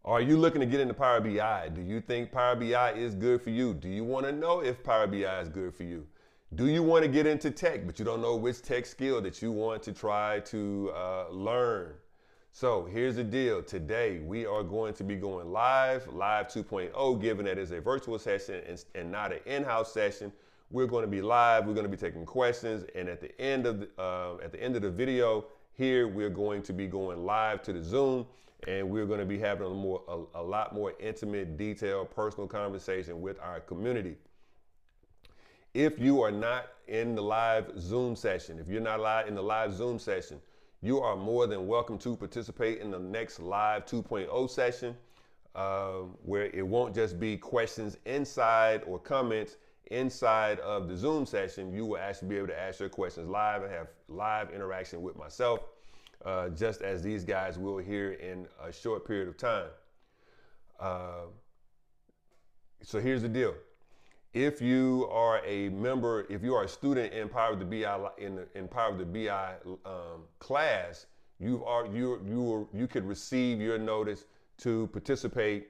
Are you looking to get into Power BI? Do you think Power BI is good for you? Do you want to know if Power BI is good for you? Do you want to get into tech, but you don't know which tech skill that you want to try to learn? So here's the deal. Today we are going to be going live 2.0, given that it's a virtual session and not an in-house session. We're going to be live. We're going to be taking questions, and at the end of the video here, we're going to be going live to the Zoom, and we're going to be having a lot more intimate, detailed, personal conversation with our community. If you are not in the live Zoom session, if you're not in the live Zoom session, you are more than welcome to participate in the next live 2.0 session, where it won't just be questions inside or comments inside of the Zoom session. You will actually be able to ask your questions live and have live interaction with myself, just as these guys will here in a short period of time. So here's the deal. If you are a member, if you are a student in Power of the BI in Power of the BI class, you could receive your notice to participate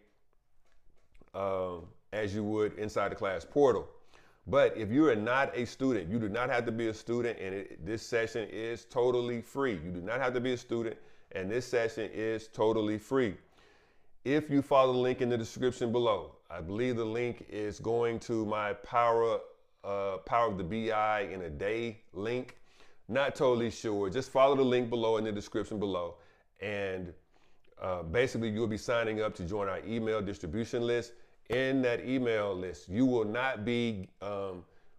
as you would inside the class portal. But if you are not a student, you do not have to be a student, and this session is totally free. You do not have to be a student, and this session is totally free. If you follow the link in the description below, I believe the link is going to my Power of the BI in a Day link. Not totally sure. Just follow the link below in the description below, and basically you'll be signing up to join our email distribution list. In that email list, you will not be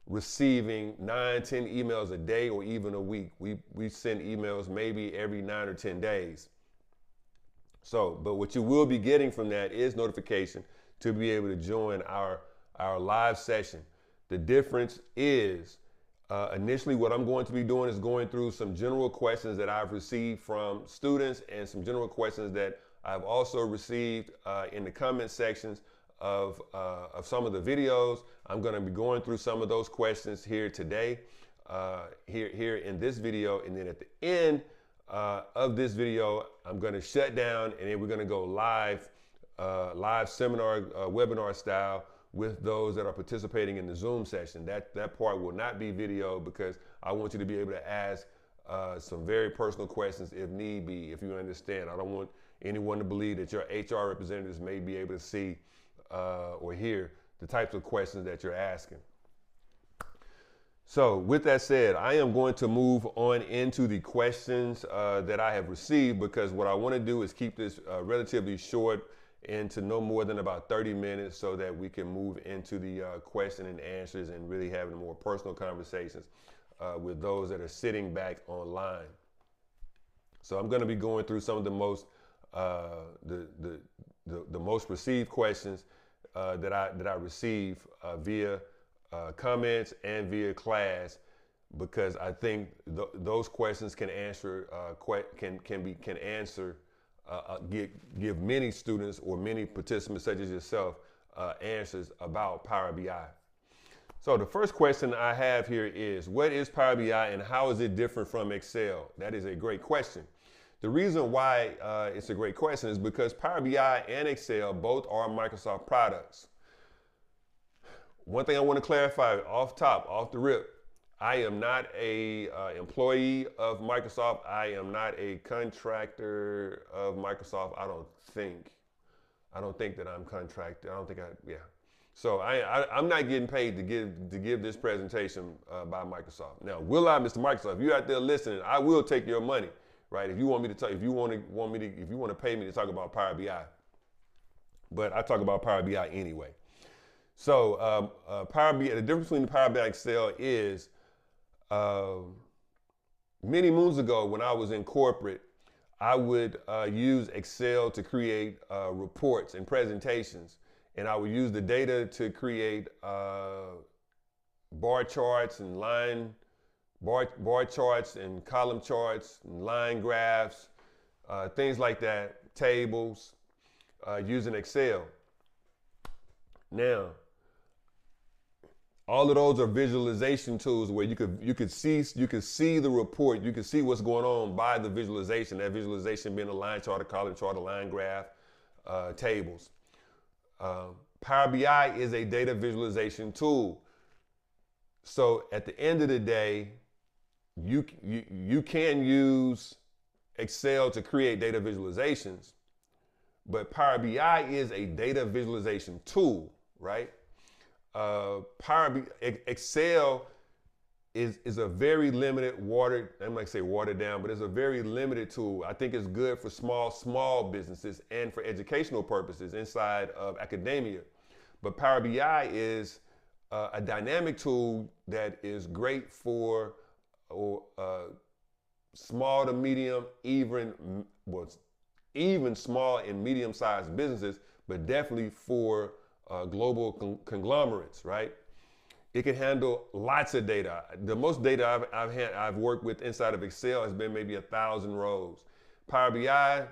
receiving 9, 10 emails a day or even a week. We send emails maybe every 9 or 10 days. So, but what you will be getting from that is notification to be able to join our live session. The difference is initially what I'm going to be doing is going through some general questions that I've received from students and some general questions that I've also received in the comment sections of some of the videos. I'm going to be going through some of those questions here today, here in this video, and then at the end of this video, I'm going to shut down, and then we're going to go live seminar, webinar style with those that are participating in the Zoom session. That part will not be video because I want you to be able to ask some very personal questions if need be, if you understand. I don't want anyone to believe that your HR representatives may be able to see or hear the types of questions that you're asking. So with that said, I am going to move on into the questions that I have received, because what I want to do is keep this relatively short into no more than about 30 minutes so that we can move into the question and answers and really having more personal conversations with those that are sitting back online. So I'm going to be going through some of the most the most received questions that I receive via comments and via class, because I think those questions can answer give many students or many participants such as yourself answers about Power BI. So the first question I have here is, what is Power BI and how is it different from Excel? That is a great question. The reason why it's a great question is because Power BI and Excel both are Microsoft products. One thing I want to clarify off the rip, I am not a employee of Microsoft. I am not a contractor of Microsoft. I don't think that I'm contracted. Yeah. So I'm not getting paid to give this presentation by Microsoft. Now, will I, Mr. Microsoft? If you're out there listening, I will take your money, right? If you want me to talk, if you want to pay me to talk about Power BI, but I talk about Power BI anyway. So Power BI, the difference between the Power BI and Excel is many moons ago when I was in corporate, I would use Excel to create reports and presentations, and I would use the data to create bar charts and bar charts and column charts and line graphs, things like that, tables, using Excel. Now, all of those are visualization tools where you could see the report, you could see what's going on by the visualization. That visualization being a line chart, a column chart, a line graph, tables. Power BI is a data visualization tool. So at the end of the day, you can use Excel to create data visualizations, but Power BI is a data visualization tool, right? Excel is a very limited watered, I'm not gonna say watered down, but it's a very limited tool. I think it's good for small businesses and for educational purposes inside of academia. But Power BI is a dynamic tool that is great for small to medium, even small and medium-sized businesses, but definitely for global conglomerates, right? It can handle lots of data. The most data I've worked with inside of Excel has been maybe 1,000 rows. Power BI,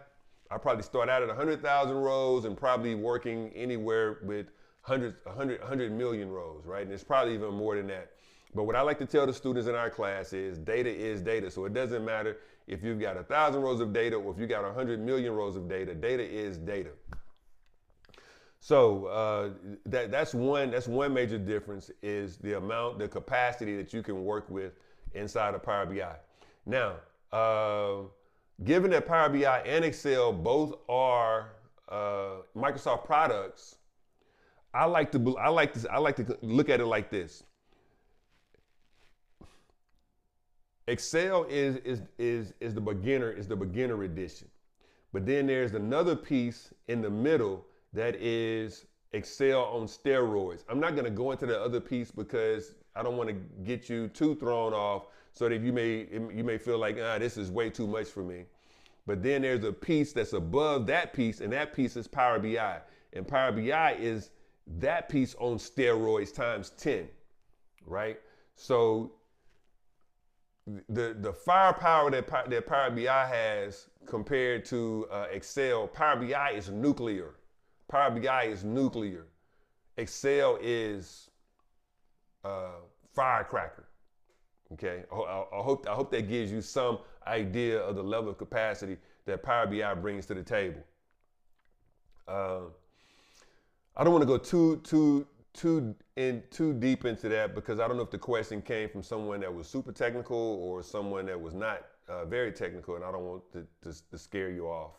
I probably start out at 100,000 rows and probably working anywhere with 100 million rows, right? And it's probably even more than that. But what I like to tell the students in our class is data. So it doesn't matter if you've got 1,000 rows of data or if you got 100 million rows of data. Data is data. So that's one major difference is the capacity that you can work with inside of Power BI. Now, given that Power BI and Excel both are Microsoft products, I like to look at it like this. Excel is the beginner edition, but then there's another piece in the middle that is Excel on steroids. I'm not gonna go into the other piece because I don't wanna get you too thrown off so that you may feel like, this is way too much for me. But then there's a piece that's above that piece, and that piece is Power BI. And Power BI is that piece on steroids times 10, right? So the firepower that Power BI has compared to Excel, Power BI is nuclear. Power BI is nuclear. Excel is firecracker. Okay, I hope that gives you some idea of the level of capacity that Power BI brings to the table. I don't want to go too deep into that because I don't know if the question came from someone that was super technical or someone that was not very technical, and I don't want to scare you off.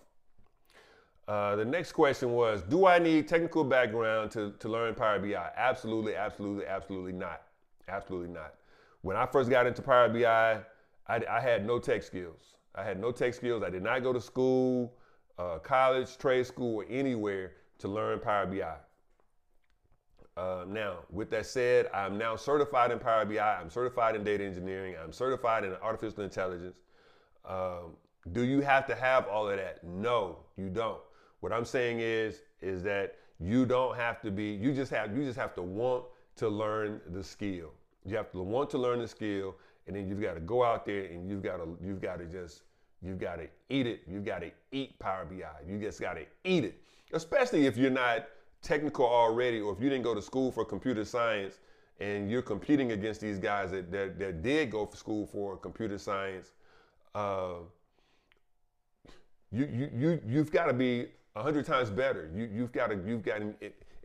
The next question was, do I need technical background to learn Power BI? Absolutely not. Absolutely not. When I first got into Power BI, I had no tech skills. I did not go to school, college, trade school, or anywhere to learn Power BI. Now, with that said, I'm now certified in Power BI. I'm certified in data engineering. I'm certified in artificial intelligence. Do you have to have all of that? No, you don't. What I'm saying is that you don't have to be, you just have to want to learn the skill. You have to want to learn the skill, and then you've got to go out there and you've got to eat it. You've got to eat Power BI. You just got to eat it, especially if you're not technical already, or if you didn't go to school for computer science and you're competing against these guys that did go for school for computer science. You've got to be 100 times better.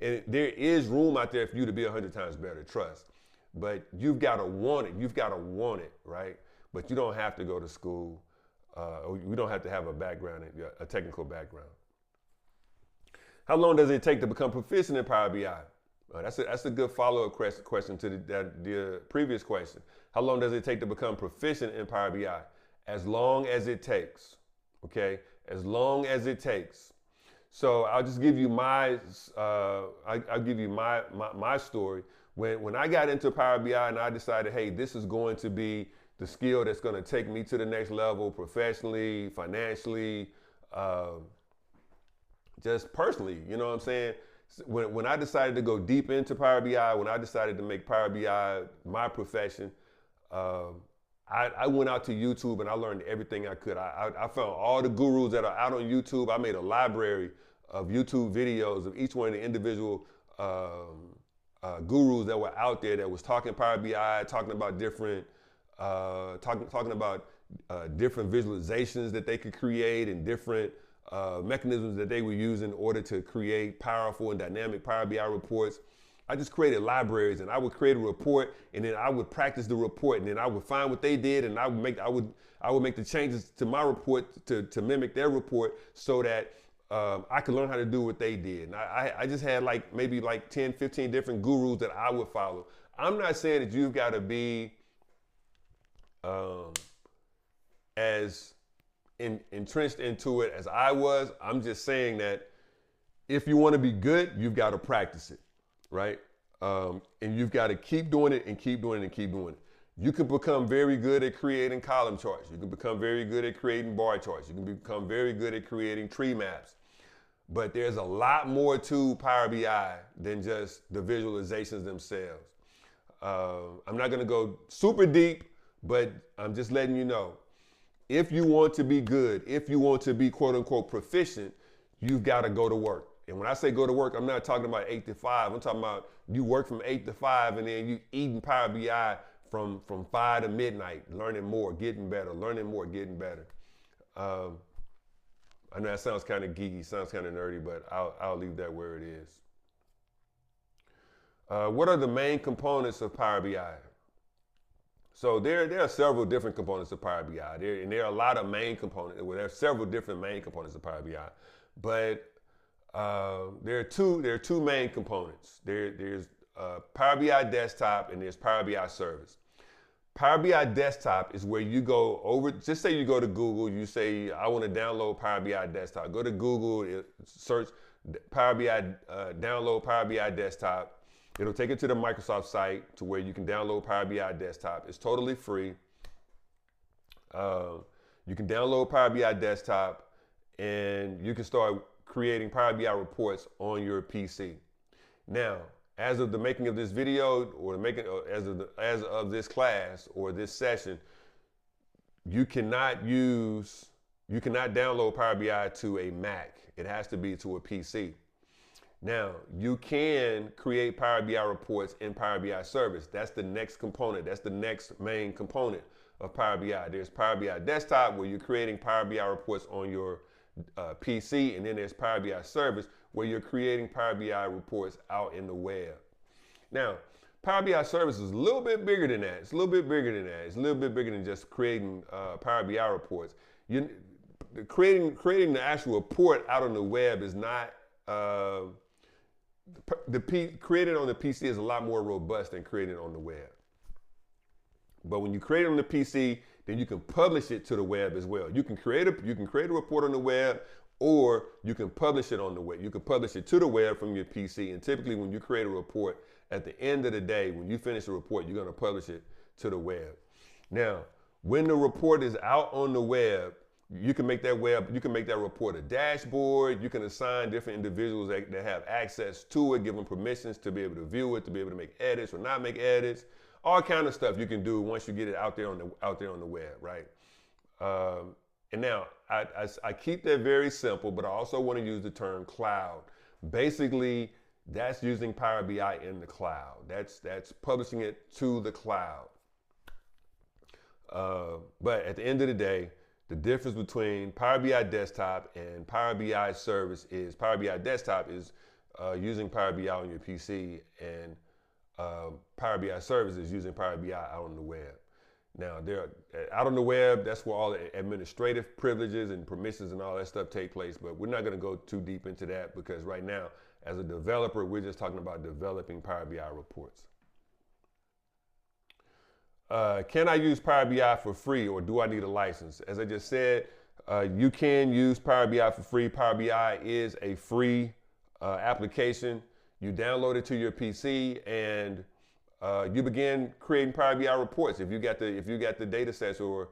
And there is room out there for you to be 100 times better, trust. But you've got to want it. Right? But you don't have to go to school. You don't have to have a technical background. How long does it take to become proficient in Power BI? That's a good follow-up question to the previous question. How long does it take to become proficient in Power BI? As long as it takes. Okay, as long as it takes. So I'll just give you my story. When I got into Power BI and I decided, hey, this is going to be the skill that's going to take me to the next level professionally, financially, just personally, you know what I'm saying? When I decided to go deep into Power BI, when I decided to make Power BI my profession, I went out to YouTube and I learned everything I could. I found all the gurus that are out on YouTube. I made a library of YouTube videos of each one of the individual gurus that were out there that was talking Power BI, talking about different different visualizations that they could create and different mechanisms that they were using in order to create powerful and dynamic Power BI reports. I just created libraries, and I would create a report, and then I would practice the report, and then I would find what they did, and I would make the changes to my report to mimic their report, so that I could learn how to do what they did. And I just had maybe 10, 15 different gurus that I would follow. I'm not saying that you've got to be as entrenched into it as I was. I'm just saying that if you want to be good, you've got to practice it, right? And you've got to keep doing it and keep doing it and keep doing it. You can become very good at creating column charts. You can become very good at creating bar charts. You can become very good at creating tree maps. But there's a lot more to Power BI than just the visualizations themselves. I'm not going to go super deep, but I'm just letting you know, if you want to be good, if you want to be quote unquote proficient, you've got to go to work. And when I say go to work, I'm not talking about 8 to 5. I'm talking about you work from 8 to 5 and then you eating Power BI from 5 to midnight, learning more, getting better, learning more, getting better. I know that sounds kind of geeky, sounds kind of nerdy, but I'll leave that where it is. What are the main components of Power BI? So there are several different components of Power BI. There are a lot of main components. Well, there are several different main components of Power BI, but there are two main components. There's Power BI Desktop and there's Power BI Service. Power BI Desktop is where you go over, just say you go to Google, you say, I want to download Power BI Desktop. Go to Google, search Power BI, download Power BI Desktop. It'll take you to the Microsoft site to where you can download Power BI Desktop. It's totally free. You can download Power BI Desktop and you can start creating Power BI reports on your PC. Now, as of the making of this video, or as of this class or this session, you cannot download Power BI to a Mac. It has to be to a PC. Now, you can create Power BI reports in Power BI Service. That's the next component. That's the next main component of Power BI. There's Power BI Desktop, where you're creating Power BI reports on your PC, and then there's Power BI Service, where you're creating Power BI reports out in the web. Now, Power BI Service is a little bit bigger than that. It's a little bit bigger than that. It's a little bit bigger than just creating Power BI reports. Creating the actual report out on the web is not, creating on the PC is a lot more robust than creating on the web. But when you create it on the PC, then you can publish it to the web as well. You can create a report on the web, or you can publish it on the web. You can publish it to the web from your PC. And typically when you create a report, at the end of the day, when you finish the report, you're going to publish it to the web. Now, when the report is out on the web, you can make that report a dashboard. You can assign different individuals that have access to it, give them permissions to be able to view it, to be able to make edits or not make edits. All kind of stuff you can do once you get it out there on the web, right? And now I keep that very simple, but I also want to use the term cloud. Basically, that's using Power BI in the cloud. That's publishing it to the cloud. But at the end of the day, the difference between Power BI Desktop and Power BI Service is Power BI Desktop is using Power BI on your PC, and Power BI Service is using Power BI out on the web. Now, out on the web, that's where all the administrative privileges and permissions and all that stuff take place, but we're not going to go too deep into that, because right now, as a developer, we're just talking about developing Power BI reports. Can I use Power BI for free, or do I need a license? As I just said, you can use Power BI for free. Power BI is a free application. You download it to your PC and you begin creating Power BI reports. If you got the data sets, or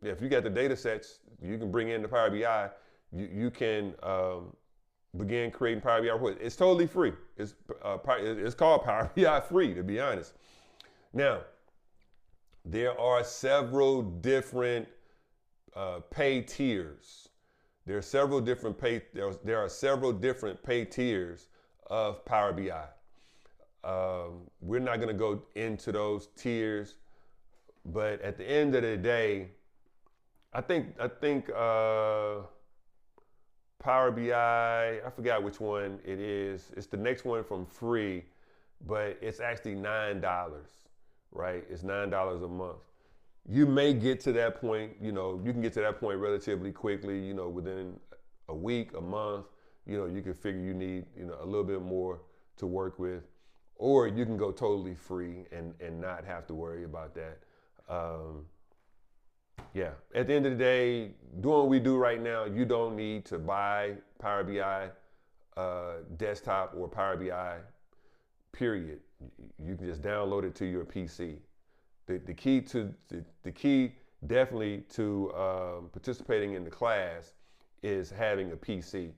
if you got the data sets, you can bring in the Power BI. You can begin creating Power BI reports. It's totally free. It's called Power BI free, to be honest. Now, there are several different pay tiers. There are several different pay tiers of Power BI. We're not going to go into those tiers, but at the end of the day, I think Power BI. I forgot which one it is. It's the next one from free, but it's actually $9. Right? It's $9 a month. You may get to that point. You know, you can get to that point relatively quickly. You know, within a week, a month. You know, you can figure you need a little bit more to work with, or you can go totally free and not have to worry about that. Um, yeah, at the end of the day, doing what we do right now, you don't need to buy Power BI desktop or Power BI, period. You can just download it to your PC. The key definitely to participating in the class is having a PC.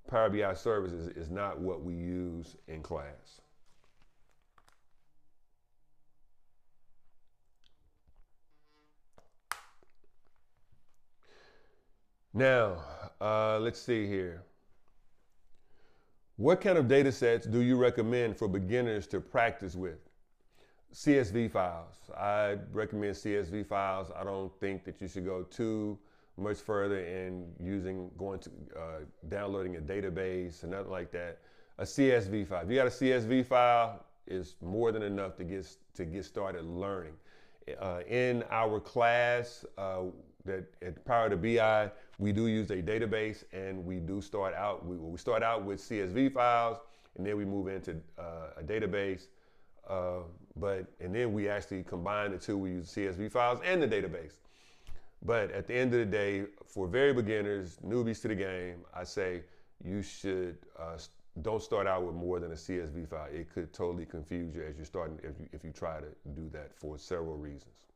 Power BI services is not what we use in class. Now, let's see here. What kind of data sets do you recommend for beginners to practice with? CSV files. I recommend CSV files. I don't think that you should go too much further in downloading a database and nothing like that. A CSV file. If you got a CSV file, is more than enough to get started learning. In our class that at Power to BI, we do use a database, and we do start out. We start out with CSV files, and then we move into a database. And then we actually combine the two. We use CSV files and the database. But at the end of the day, for very beginners, newbies to the game, I say you should don't start out with more than a CSV file. It could totally confuse you as you're starting if you try to do that for several reasons.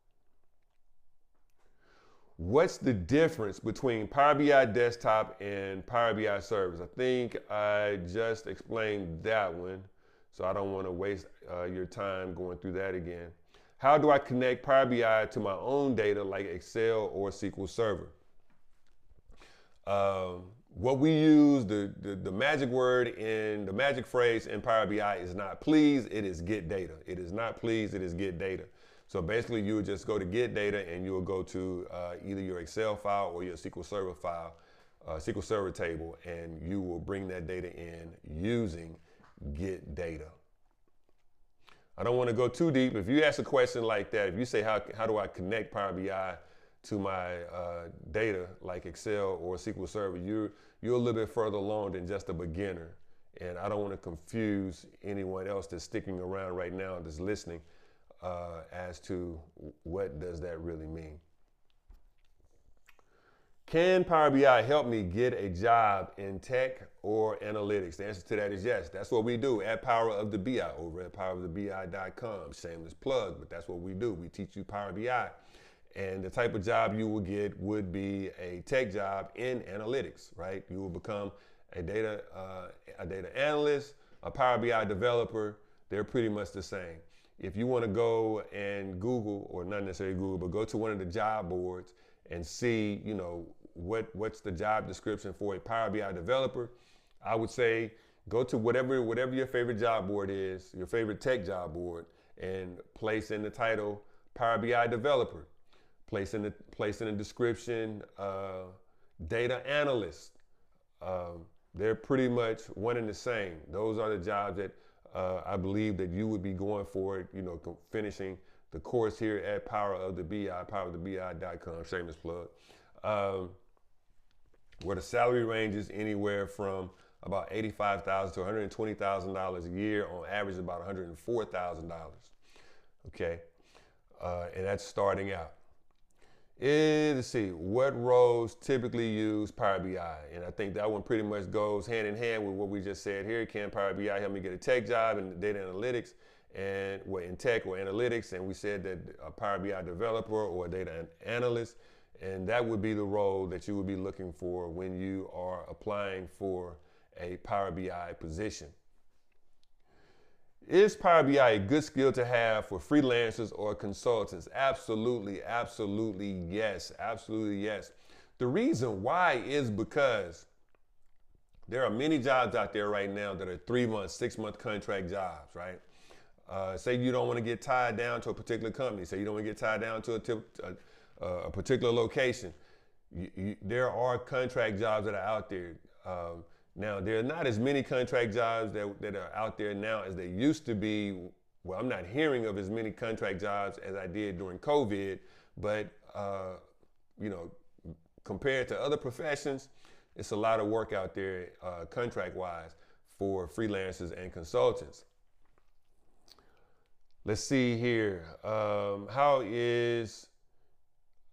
What's the difference between Power BI Desktop and Power BI Service? I think I just explained that one, so I don't want to waste your time going through that again. How do I connect Power BI to my own data like Excel or SQL Server? What we use, the magic word in the magic phrase in Power BI is not please, it is get data. It is not please, it is get data. So basically you would just go to get data, and you will go to either your Excel file or your SQL Server file, SQL Server table, and you will bring that data in using get data. I don't want to go too deep. If you ask a question like that, if you say, how do I connect Power BI to my data like Excel or SQL Server, you're a little bit further along than just a beginner. And I don't want to confuse anyone else that's sticking around right now that's listening as to what does that really mean. Can Power BI help me get a job in tech or analytics? The answer to that is yes. That's what we do at Power of the BI over at powerofthebi.com. Shameless plug, but that's what we do. We teach you Power BI. And the type of job you will get would be a tech job in analytics, right? You will become a data analyst, a Power BI developer. They're pretty much the same. If you want to go and Google, or not necessarily Google, but go to one of the job boards and see, what's the job description for a Power BI developer, I would say go to whatever your favorite job board is, your favorite tech job board, and place in the title Power BI developer. Place in the description data analyst. They're pretty much one and the same. Those are the jobs that I believe that you would be going for, finishing the course here at Power of the BI, powerofthebi.com, shameless plug, where the salary ranges anywhere from about $85,000 to $120,000 a year, on average about $104,000. Okay, and that's starting out. Let's see, what roles typically use Power BI? And I think that one pretty much goes hand in hand with what we just said here. Can Power BI help me get a tech job in data analytics and in tech or analytics? And we said that a Power BI developer or a data analyst, and that would be the role that you would be looking for when you are applying for a Power BI position. Is Power BI a good skill to have for freelancers or consultants? Absolutely, absolutely yes, absolutely yes. The reason why is because there are many jobs out there right now that are 3-month, 6-month contract jobs, right? Say you don't want to get tied down to a particular company. Say you don't want to get tied down to a particular location, there are contract jobs that are out there. Now, there are not as many contract jobs that are out there now as they used to be. Well, I'm not hearing of as many contract jobs as I did during COVID, but you know, compared to other professions, it's a lot of work out there contract-wise for freelancers and consultants. Let's see here. How is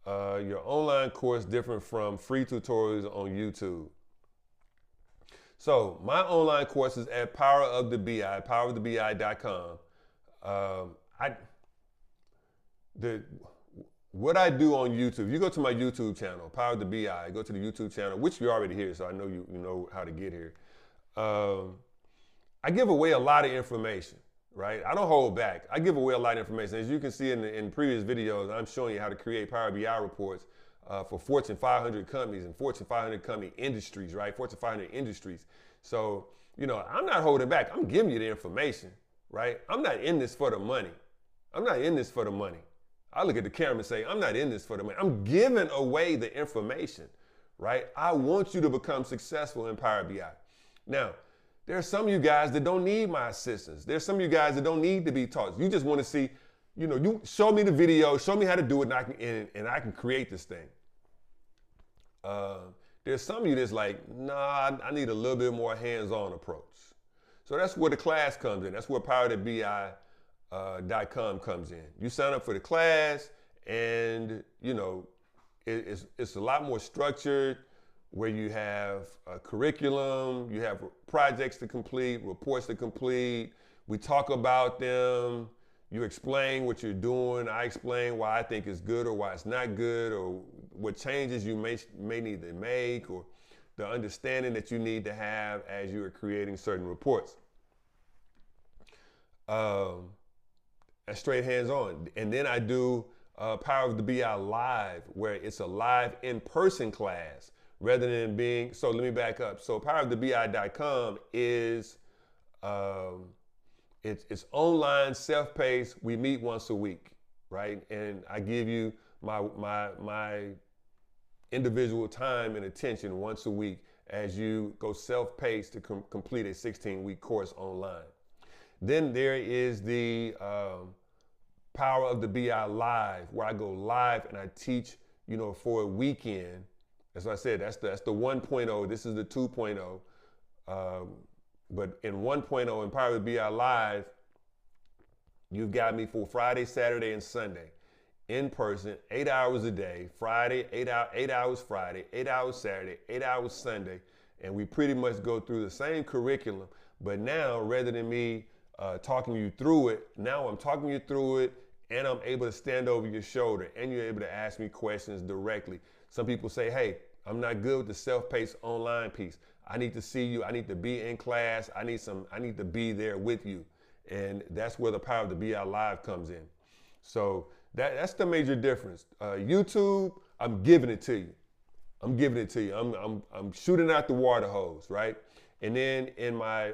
your online course different from free tutorials on YouTube? So my online course is at Power of the BI, powerofthebi.com. What I do on YouTube, you go to my YouTube channel, Power of the BI, go to the YouTube channel, which you're already here, so I know you know how to get here. I give away a lot of information, right? I don't hold back. I give away a lot of information. As you can see in previous videos, I'm showing you how to create Power BI reports for Fortune 500 companies and Fortune 500 company industries, right? Fortune 500 industries. So, you know, I'm not holding back. I'm giving you the information, right? I'm not in this for the money. I'm not in this for the money. I look at the camera and say, I'm not in this for the money. I'm giving away the information, right? I want you to become successful in Power BI. Now, there are some of you guys that don't need my assistance. There's some of you guys that don't need to be taught. You just want to see, you know, you show me the video, show me how to do it, and I can create this thing. There's some of you that's like, nah, I need a little bit more hands-on approach. So that's where the class comes in. That's where PowerTheBI.com comes in. You sign up for the class, and you know, it's a lot more structured, where you have a curriculum, you have projects to complete, reports to complete. We talk about them. You explain what you're doing. I explain why I think it's good or why it's not good, or what changes you may need to make, or the understanding that you need to have as you are creating certain reports. That's straight hands-on. And then I do Power of the BI Live, where it's a live in-person class rather than being, so let me back up. So PoweroftheBI.com is, it's online, self-paced. We meet once a week, right? And I give you my individual time and attention once a week as you go self-paced to complete a 16-week course online. Then there is the Power of the BI Live, where I go live and I teach, you know, for a weekend. As I said, that's the 1.0. This is the 2.0. But in 1.0 in Power of the BI Live, you've got me for Friday, Saturday, and Sunday in person, 8 hours a day. Friday, 8 hours Friday, 8 hours Saturday, 8 hours Sunday. And we pretty much go through the same curriculum. But now, rather than me talking you through it, now I'm talking you through it, and I'm able to stand over your shoulder, and you're able to ask me questions directly. Some people say, hey, I'm not good with the self-paced online piece. I need to see you. I need to be in class. I need to be there with you. And that's where the Power of the BI Live comes in. So that's the major difference. YouTube, I'm giving it to you. I'm giving it to you. I'm shooting out the water hose, right? And then in my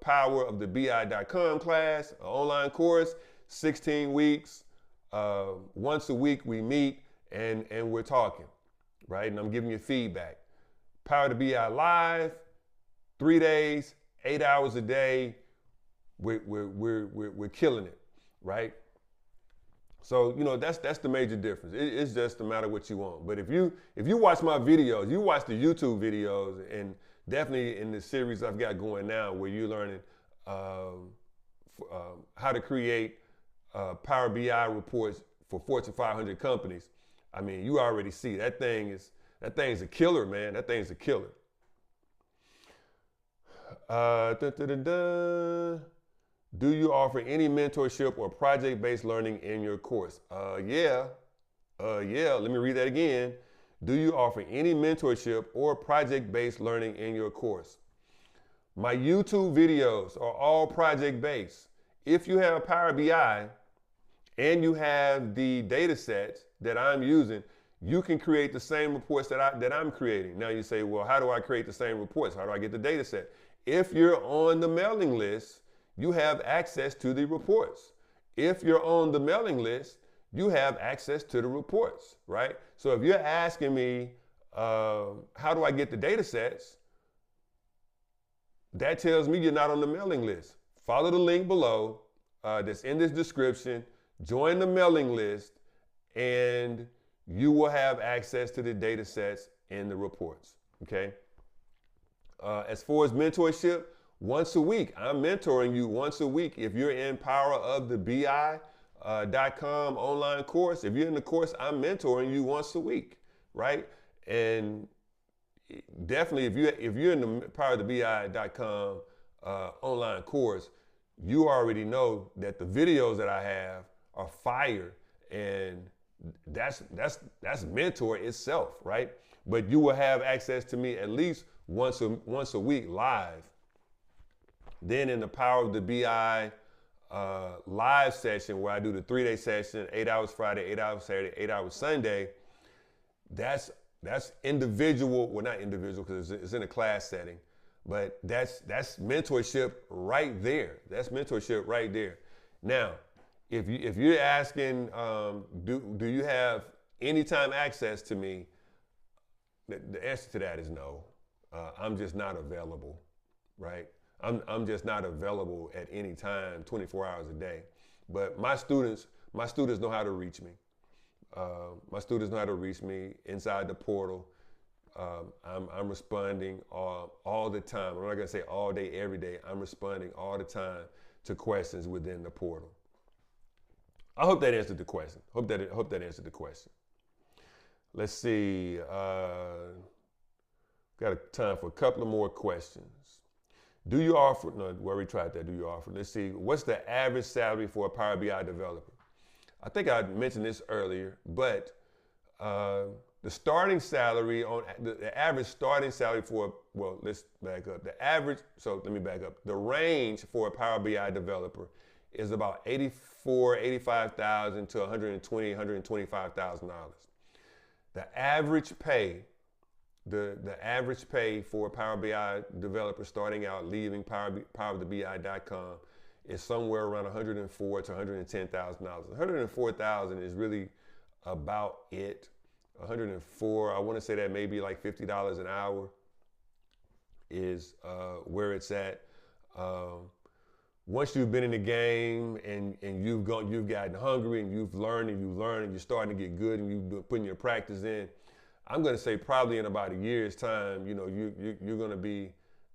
PoweroftheBI.com class, online course, 16 weeks, once a week we meet and we're talking, right? And I'm giving you feedback. Power of the BI Live, 3 days, 8 hours a day. We're killing it, right? So, you know, that's the major difference. It's just a matter of what you want. But if you watch my videos, you watch the YouTube videos, and definitely in the series I've got going now, where you're learning how to create Power BI reports for Fortune 500 companies. I mean, you already see that thing's a killer, man. That thing's a killer. Do you offer any mentorship or project-based learning in your course? Yeah. Let me read that again. Do you offer any mentorship or project-based learning in your course? My YouTube videos are all project-based. If you have Power BI and you have the data sets that I'm using, you can create the same reports that I'm creating. Now you say, well, how do I create the same reports? How do I get the data set? If you're on the mailing list, you have access to the reports. If you're on the mailing list, you have access to the reports, right? So if you're asking me, how do I get the data sets? That tells me you're not on the mailing list. Follow the link below that's in this description, join the mailing list, and you will have access to the data sets and the reports, okay? As far as mentorship, once a week, I'm mentoring you once a week. If you're in powerofthebi.com online course, if you're in the course, I'm mentoring you once a week, right? And definitely, if you're in the powerofthebi.com online course, you already know that the videos that I have are fire, and that's mentor itself, right? But you will have access to me at least once a week live. Then in the Power of the BI live session, where I do the 3-day session, 8 hours Friday, 8 hours Saturday, 8 hours Sunday, that's individual, well, not individual because it's in a class setting, but that's mentorship right there. That's mentorship right there. Now, if you're asking, do you have anytime access to me? The answer to that is no. I'm just not available, right? I'm just not available at any time, 24 hours a day. But my students know how to reach me. My students know how to reach me inside the portal. I'm responding all the time. I'm not gonna say all day, every day. I'm responding all the time to questions within the portal. I hope that answered the question. Hope that answered the question. Let's see. Got time for a couple of more questions. Do you offer? No, we already tried that. Do you offer? Let's see. What's the average salary for a Power BI developer? I think I mentioned this earlier, but the starting salary on the average starting salary for, well, let's back up. Let me back up. The range for a Power BI developer is about $85,000 to $125,000. The average pay, the average pay for a Power BI developer starting out, leaving powerofthebi.com, is somewhere around $104,000 to $110,000. $104,000 is really about it. $104,000, I want to say that maybe like $50 an hour is where it's at. Once you've been in the game and you've gotten hungry and you've learned and you're starting to get good and you've putting your practice in, I'm going to say probably in about a year's time, you're going to be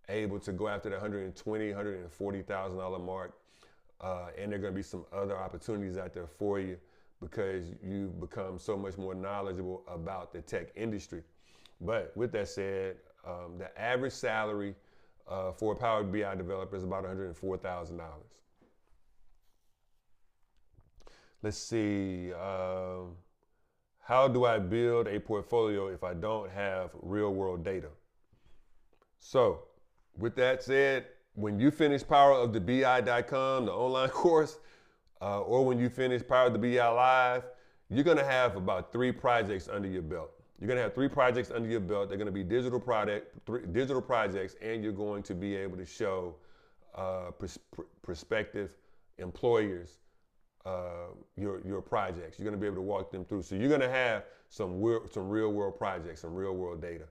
able to go after the $120,000, $140,000 mark, and there are going to be some other opportunities out there for you because you've become so much more knowledgeable about the tech industry. But with that said, the average salary for a Power BI developer is about $104,000. Let's see. How do I build a portfolio if I don't have real world data? So with that said, when you finish powerofthebi.com, the online course, or when you finish Power of the BI Live, you're gonna have about 3 projects under your belt. You're gonna have 3 projects under your belt. They're gonna be digital projects, and you're going to be able to show prospective employers your projects. You're gonna be able to walk them through. So you're gonna have some real world projects, some real world data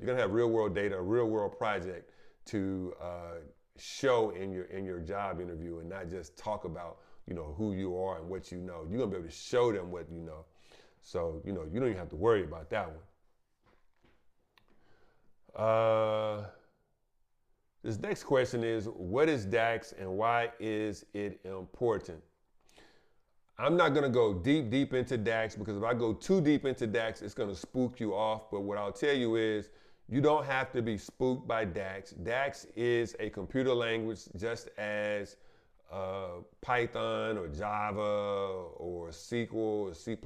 you're gonna have real world data, a real world project to show in your job interview, and not just talk about who you are and what you know. You're gonna be able to show them what you know. So you don't even have to worry about that one. This next question is, what is DAX and why is it important? I'm not gonna go deep into DAX, because if I go too deep into DAX, it's gonna spook you off. But what I'll tell you is, you don't have to be spooked by DAX. DAX is a computer language just as Python or Java or SQL or C++.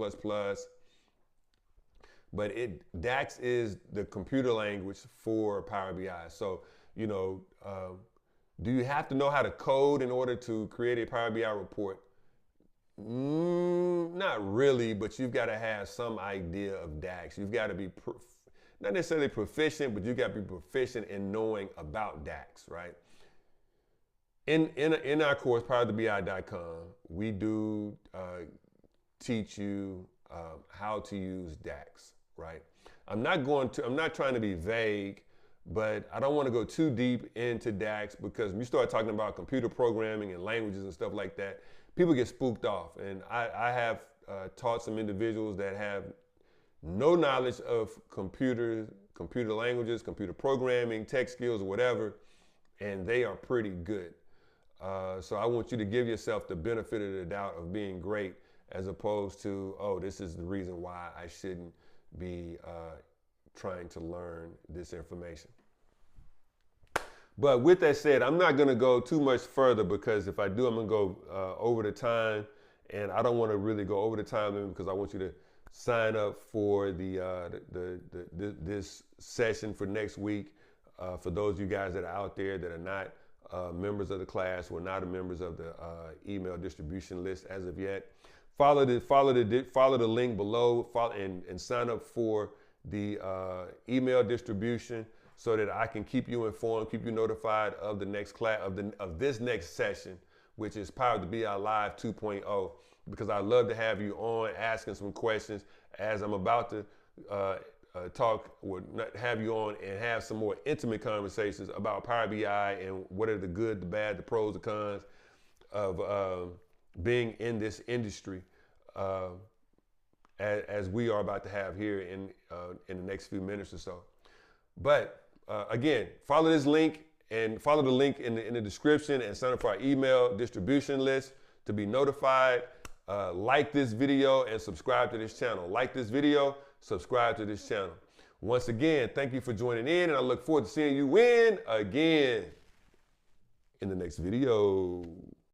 But DAX is the computer language for Power BI. So, do you have to know how to code in order to create a Power BI report? Not really, but you've got to have some idea of DAX. You've got to be not necessarily proficient, but you got to be proficient in knowing about DAX, right? In our course, powertobi.com, we do teach you how to use DAX, right? I'm not trying to be vague, but I don't want to go too deep into DAX, because when you start talking about computer programming and languages and stuff like that, people get spooked off. And I have taught some individuals that have no knowledge of computer languages, computer programming, tech skills, or whatever, and they are pretty good. So I want you to give yourself the benefit of the doubt of being great, as opposed to, oh, this is the reason why I shouldn't be trying to learn this information. But with that said, I'm not going to go too much further, because if I do, I'm going to go over the time, and I don't want to really go over the time limit, because I want you to sign up for this session for next week. For those of you guys that are out there that are not members of the class, who are not members of the email distribution list as of yet, follow the link below, and sign up for the email distribution, so that I can keep you informed, keep you notified of the next class, of this next session, which is Power to BI Live 2.0, because I'd love to have you on asking some questions as I'm about to have you on and have some more intimate conversations about Power BI and what are the good, the bad, the pros, the cons of being in this industry, as we are about to have here in the next few minutes or so. But again, follow this link, and follow the link in the description, and sign up for our email distribution list to be notified. Like this video and subscribe to this channel. Like this video, subscribe to this channel. Once again, thank you for joining in, and I look forward to seeing you again in the next video.